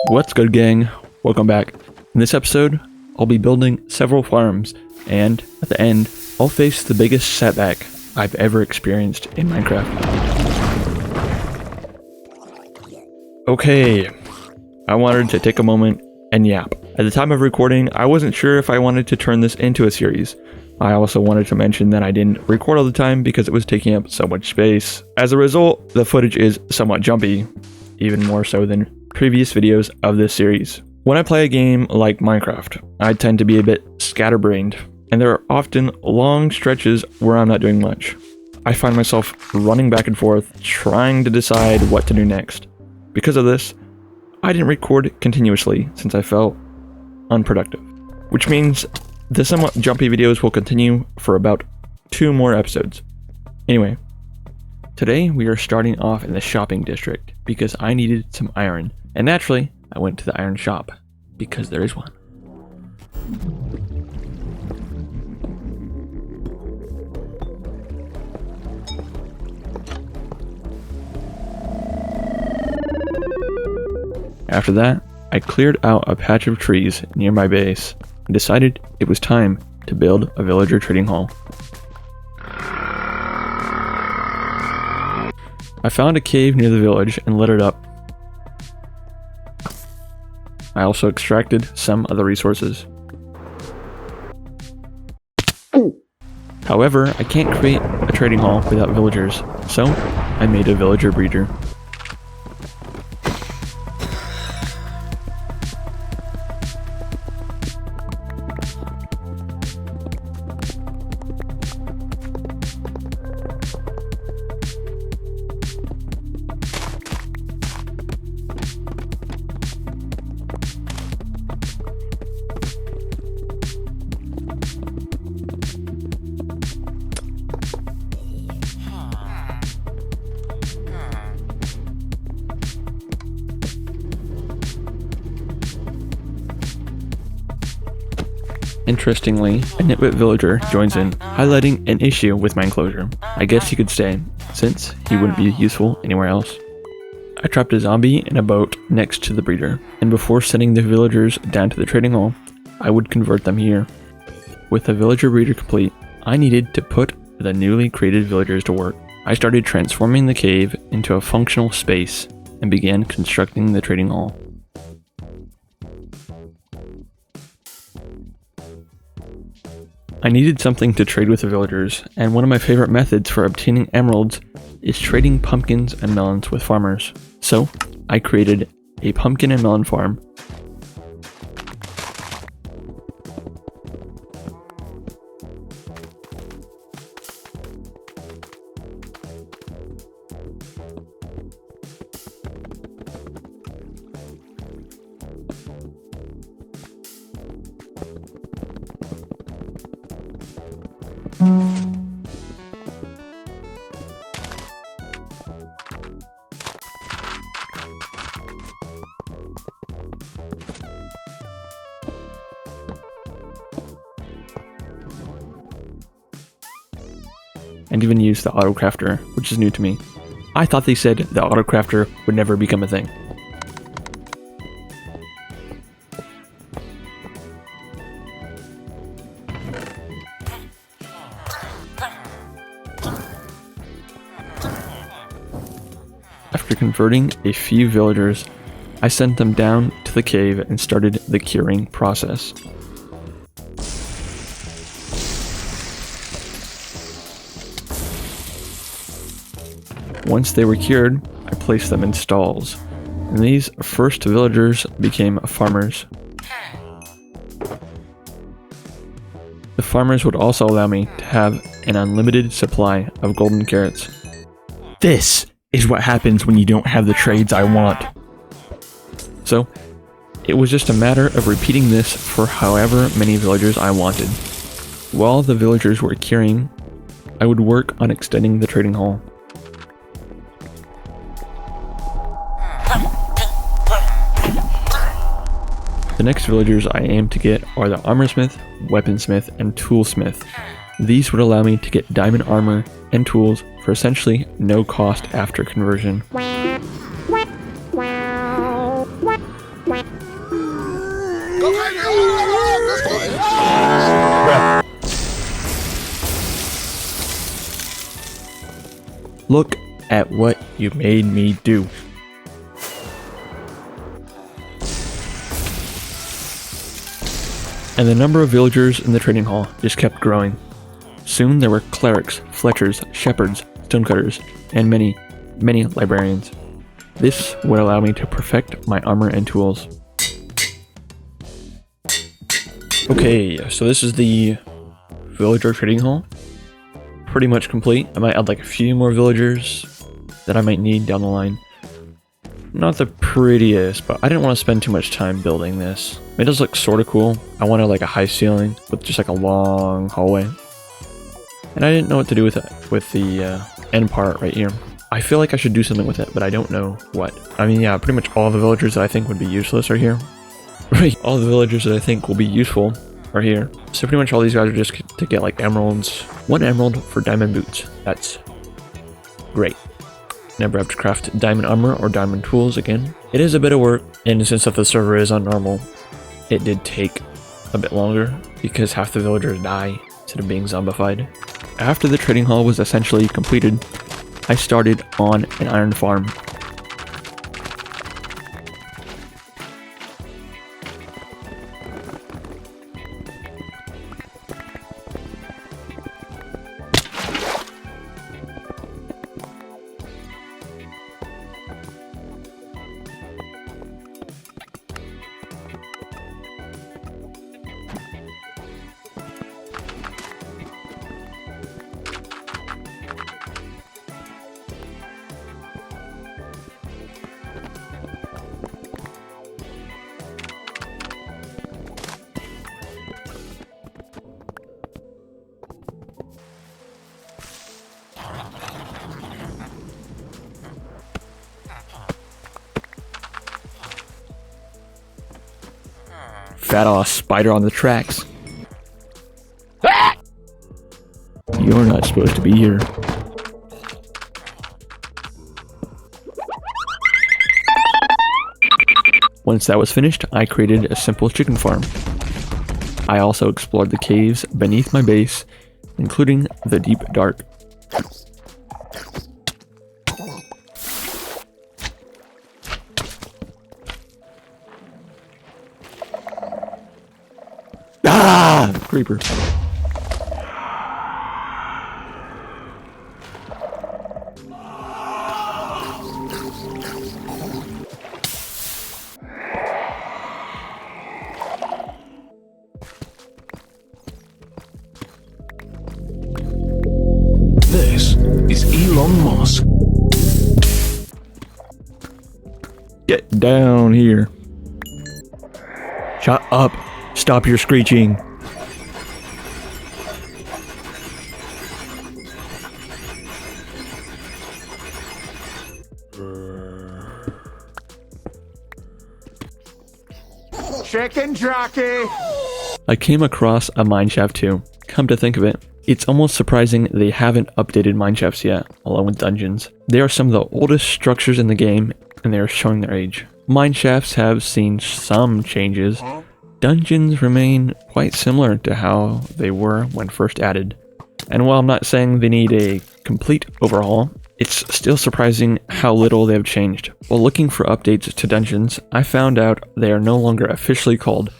What's good, gang? Welcome back. In this episode, I'll be building several farms, and at the end, I'll face the biggest setback I've ever experienced in Minecraft. Okay, I wanted to take a moment and yap. At the time of recording, I wasn't sure if I wanted to turn this into a series. I also wanted to mention that I didn't record all the time because it was taking up so much space. As a result, the footage is somewhat jumpy, even more so than previous videos of this series. When I play a game like Minecraft, I tend to be a bit scatterbrained, and there are often long stretches where I'm not doing much. I find myself running back and forth, trying to decide what to do next. Because of this, I didn't record continuously since I felt unproductive, which means the somewhat jumpy videos will continue for about 2 more episodes. Anyway, today we are starting off in the shopping district because I needed some iron, and naturally I went to the iron shop because there is one. After that, I cleared out a patch of trees near my base and decided it was time to build a villager trading hall. I found a cave near the village and lit it up. I also extracted some of the resources. However, I can't create a trading hall without villagers, so I made a villager breeder. Interestingly, a nitwit villager joins in, highlighting an issue with my enclosure. I guess he could stay, since he wouldn't be useful anywhere else. I trapped a zombie in a boat next to the breeder, and before sending the villagers down to the trading hall, I would convert them here. With the villager breeder complete, I needed to put the newly created villagers to work. I started transforming the cave into a functional space and began constructing the trading hall. I needed something to trade with the villagers, and one of my favorite methods for obtaining emeralds is trading pumpkins and melons with farmers. So, I created a pumpkin and melon farm. And even use the autocrafter, which is new to me. I thought they said the autocrafter would never become a thing. After converting a few villagers, I sent them down to the cave and started the curing process. Once they were cured, I placed them in stalls, and these first villagers became farmers. The farmers would also allow me to have an unlimited supply of golden carrots. This is what happens when you don't have the trades I want. So, it was just a matter of repeating this for however many villagers I wanted. While the villagers were curing, I would work on extending the trading hall. The next villagers I aim to get are the armorsmith, weaponsmith, and toolsmith. These would allow me to get diamond armor and tools for essentially no cost after conversion. Look at what you made me do. And the number of villagers in the trading hall just kept growing. Soon there were clerics, fletchers, shepherds, stonecutters, and many, many librarians. This would allow me to perfect my armor and tools. Okay, so this is the villager trading hall. Pretty much complete. I might add like a few more villagers that I might need down the line. Not the prettiest, but I didn't want to spend too much time building this. It does look sort of cool. I wanted like a high ceiling with just like a long hallway. And I didn't know what to do with it, with the end part right here. I feel like I should do something with it, but I don't know what. I mean, yeah, pretty much all the villagers that I think would be useless are here. Right, all the villagers that I think will be useful are here. So pretty much all these guys are just to get like emeralds. 1 emerald for diamond boots. That's great. Never have to craft diamond armor or diamond tools again. It is a bit of work, and since the server is on normal, it did take a bit longer because half the villagers die instead of being zombified. After the trading hall was essentially completed, I started on an iron farm. Fat ass spider on the tracks. You're not supposed to be here. Once that was finished, I created a simple chicken farm. I also explored the caves beneath my base, including the deep dark. Ah! Creeper. This is Elon Musk. Get down here. Shut up. Stop your screeching. Chicken jockey! I came across a mineshaft too. Come to think of it, it's almost surprising they haven't updated mineshafts yet, along with dungeons. They are some of the oldest structures in the game, and they are showing their age. Mineshafts have seen some changes. Dungeons remain quite similar to how they were when first added. And while I'm not saying they need a complete overhaul, it's still surprising how little they have changed. While looking for updates to dungeons, I found out they are no longer officially called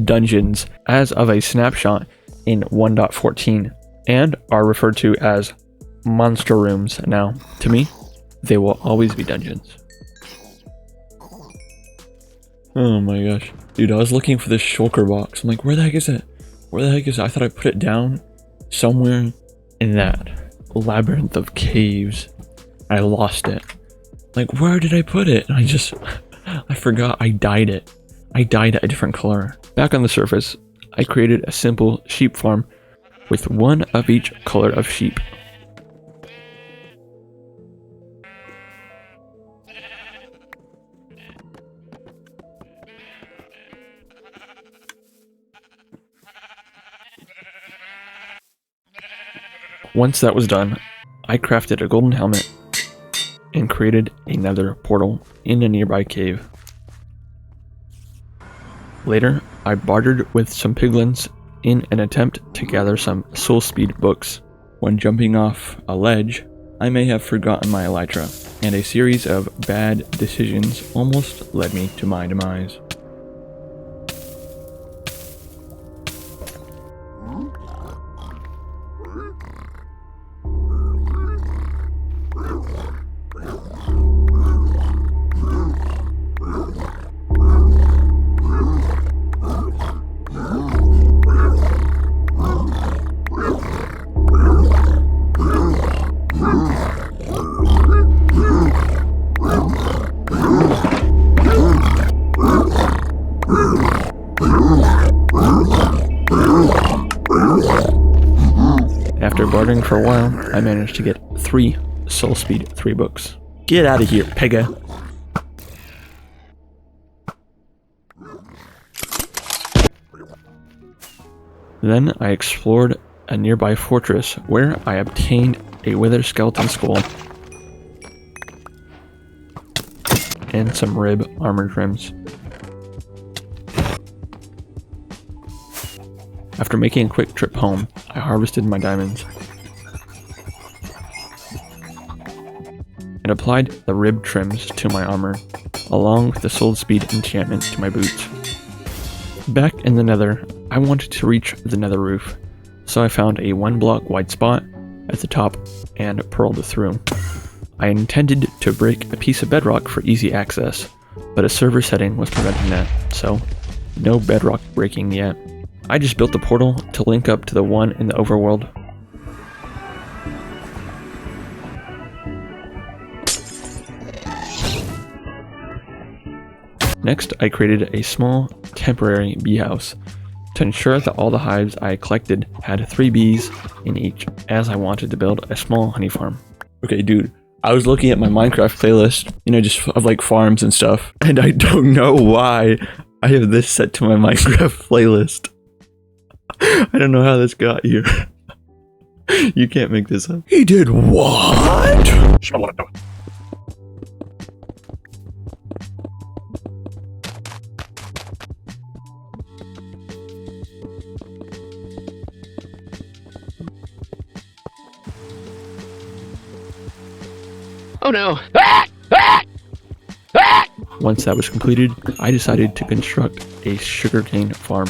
dungeons as of a snapshot in 1.14 and are referred to as monster rooms now. To me, they will always be dungeons. Oh my gosh. Dude, I was looking for this shulker box. I'm like, where the heck is it? Where the heck is it? I thought I put it down somewhere in that labyrinth of caves. I lost it. Like, where did I put it? And I forgot I dyed it. I dyed it a different color. Back on the surface, I created a simple sheep farm with one of each color of sheep. Once that was done, I crafted a golden helmet and created another portal in a nearby cave. Later, I bartered with some piglins in an attempt to gather some soul speed books. When jumping off a ledge, I may have forgotten my elytra, and a series of bad decisions almost led me to my demise. After bartering for a while, I managed to get 3 Soul Speed 3 books. Get out of here, Pega! Then I explored a nearby fortress where I obtained a wither skeleton skull and some rib armor trims. After making a quick trip home, I harvested my diamonds and applied the rib trims to my armor, along with the soul speed enchantment to my boots. Back in the nether, I wanted to reach the nether roof, so I found a 1 block wide spot at the top and pearled through. I intended to break a piece of bedrock for easy access, but a server setting was preventing that, so no bedrock breaking yet. I just built a portal to link up to the one in the overworld. Next, I created a small temporary bee house to ensure that all the hives I collected had 3 bees in each, as I wanted to build a small honey farm. Okay, dude, I was looking at my Minecraft playlist, just of like farms and stuff, and I don't know why I have this set to my Minecraft playlist. I don't know how this got here. You can't make this up. He did what? Oh no! Once that was completed, I decided to construct a sugarcane farm.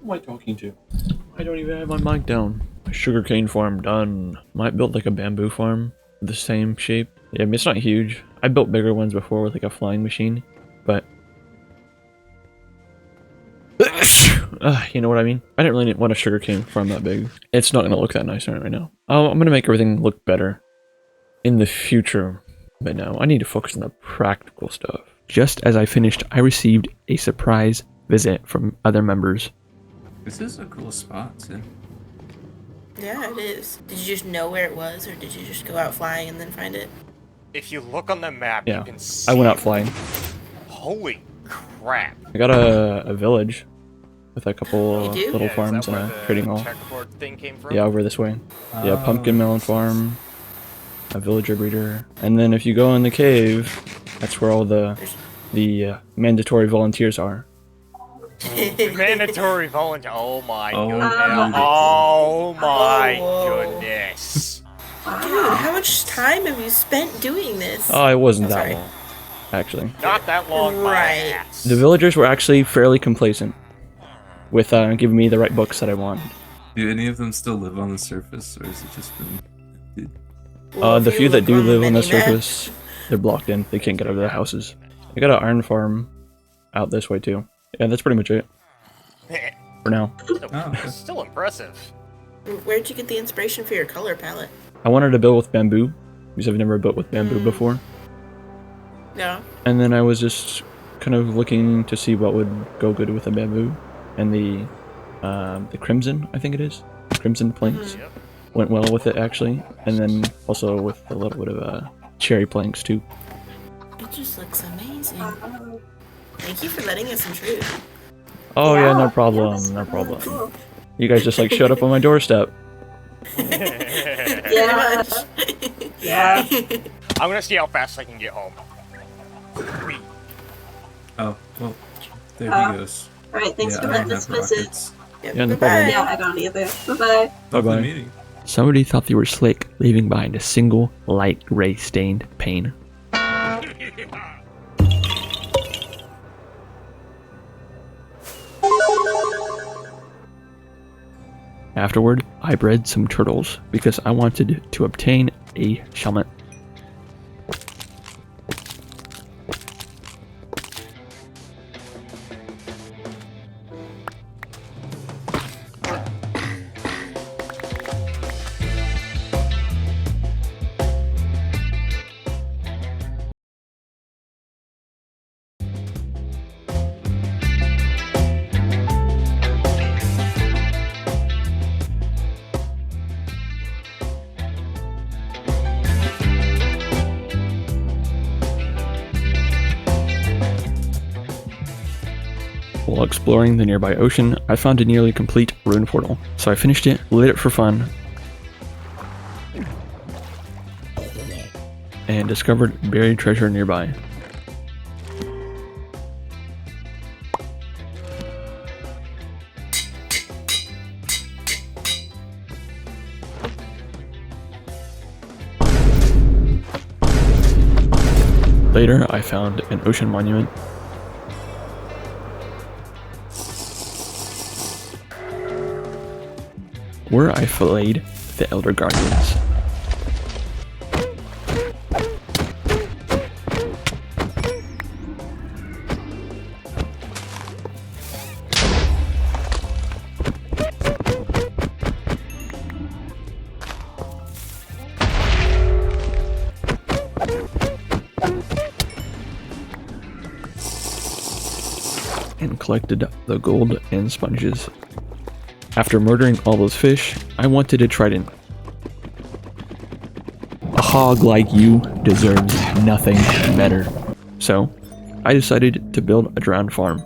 Who am I talking to? I don't even have my mic down. My sugarcane farm done. Might build like a bamboo farm, the same shape. Yeah, I mean, it's not huge. I built bigger ones before with like a flying machine, but you know what I mean? I didn't really want a sugarcane farm that big. It's not gonna look that nice right now. Oh, I'm gonna make everything look better in the future. But no, I need to focus on the practical stuff. Just as I finished, I received a surprise visit from other members. This is a cool spot, too. Yeah, it is. Did you just know where it was, or did you just go out flying and then find it? If you look on the map, Yeah, you can see. I went out flying. Holy crap! I got a village with a couple You do? little Yeah, is farms that and where a the trading hall. checkerboard thing came from? Yeah, over this way. Yeah, pumpkin melon farm, a villager breeder, and then if you go in the cave, that's where all the mandatory volunteers are. Mandatory volunteer. Oh my Oh, goodness. no. Oh my Whoa. goodness. Dude, how much time have you spent doing this? Oh, it wasn't Oh, that sorry. long, actually. Not that long, my Right. ass. The villagers were actually fairly complacent with giving me the right books that I wanted. Do any of them still live on the surface, or is it just been emptied? Well, The if few you that look do live on the mini-map- surface, they're blocked in. They can't get out of their houses. I got an iron farm out this way too. Yeah, that's pretty much it for now. Oh, okay. Still impressive. Where'd you get the inspiration for your color palette? I wanted to build with bamboo because I've never built with bamboo before. No. And then I was just kind of looking to see what would go good with the bamboo, and the crimson, I think it is, crimson planks Yep. went well with it actually, and then also with a little bit of cherry planks too. It just looks amazing. Thank you for letting us intrude. Oh yeah, no Yeah, problem, that's no really problem. cool. You guys just like showed up on my doorstep. Pretty much. Yeah. I'm gonna see how fast I can get home. Oh, well, there he goes. Alright, thanks Yeah, for I letting don't us have visit. rockets. Yep, Yeah, no bye-bye. problem. Yeah, I don't either. Bye-bye. Lovely Bye-bye. meeting. Somebody thought they were slick, leaving behind a single light gray stained pane. Afterward, I bred some turtles because I wanted to obtain a shellmet. While exploring the nearby ocean, I found a nearly complete rune portal, so I finished it, lit it for fun, and discovered buried treasure nearby. Later, I found an ocean monument. Where I filleted the Elder Guardians. And collected the gold and sponges. After murdering all those fish, I wanted a trident. A hog like you deserves nothing better. So, I decided to build a drowned farm.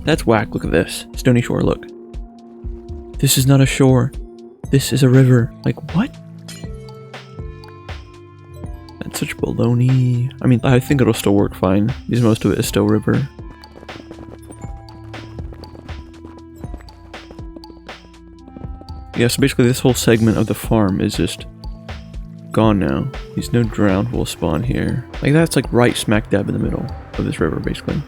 That's whack, look at this. Stony shore, look. This is not a shore. This is a river. Like, what? That's such baloney. I mean, I think it'll still work fine, because most of it is still river. Yeah, so basically this whole segment of the farm is just gone now. These no drowned will spawn here. Like, that's like right smack dab in the middle of this river, basically.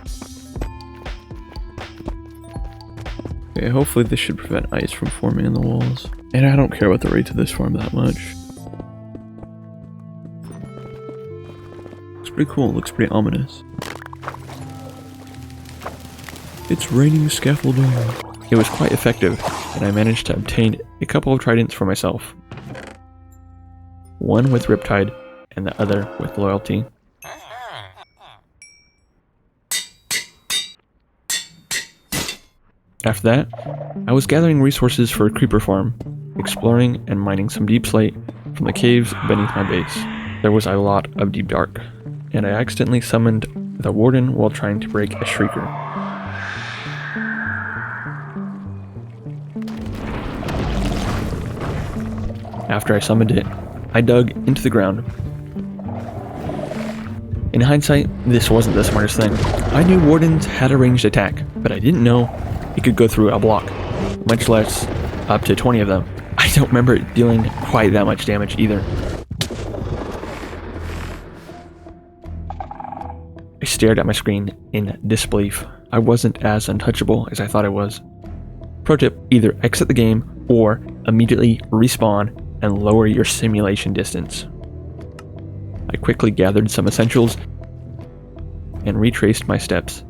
Okay, hopefully this should prevent ice from forming in the walls. And I don't care about the rates of this farm that much. pretty cool. It looks pretty ominous. It's raining scaffolding. It was quite effective, and I managed to obtain a couple of tridents for myself. One with Riptide, and the other with Loyalty. After that, I was gathering resources for a creeper farm, exploring and mining some deep slate from the caves beneath my base. There was a lot of deep dark, and I accidentally summoned the Warden while trying to break a Shrieker. After I summoned it, I dug into the ground. In hindsight, this wasn't the smartest thing. I knew Wardens had a ranged attack, but I didn't know it could go through a block, much less up to 20 of them. I don't remember it dealing quite that much damage either. I stared at my screen in disbelief. I wasn't as untouchable as I thought I was. Pro tip, either exit the game or immediately respawn and lower your simulation distance. I quickly gathered some essentials and retraced my steps.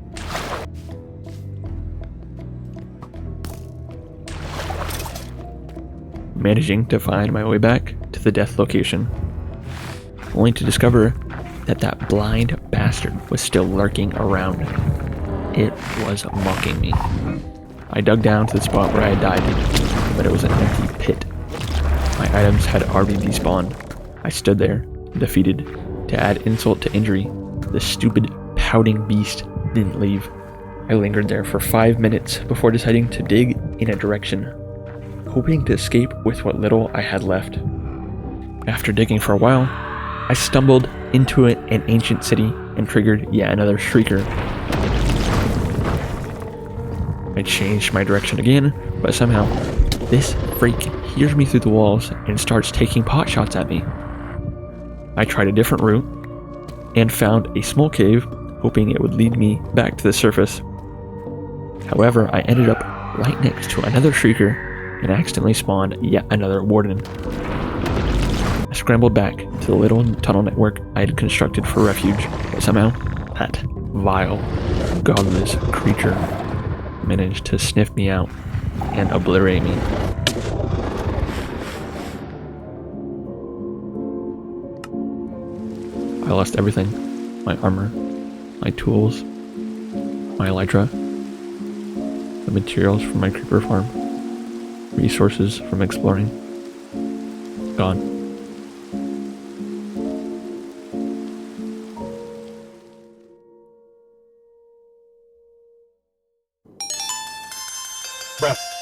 Managing to find my way back to the death location, only to discover that that blind bastard was still lurking around. It was mocking me. I dug down to the spot where I had died, but it was an empty pit. My items had already despawned. I stood there, defeated. To add insult to injury, the stupid, pouting beast didn't leave. I lingered there for 5 minutes before deciding to dig in a direction, hoping to escape with what little I had left. After digging for a while, I stumbled into an ancient city and triggered yet another Shrieker. I changed my direction again, but somehow, this freak hears me through the walls and starts taking pot shots at me. I tried a different route and found a small cave, hoping it would lead me back to the surface. However, I ended up right next to another Shrieker and accidentally spawned yet another Warden. I scrambled back to the little tunnel network I had constructed for refuge, but somehow that vile, godless creature managed to sniff me out and obliterate me. I lost everything. My armor, my tools, my elytra, the materials from my creeper farm, resources from exploring. Gone. Bruh.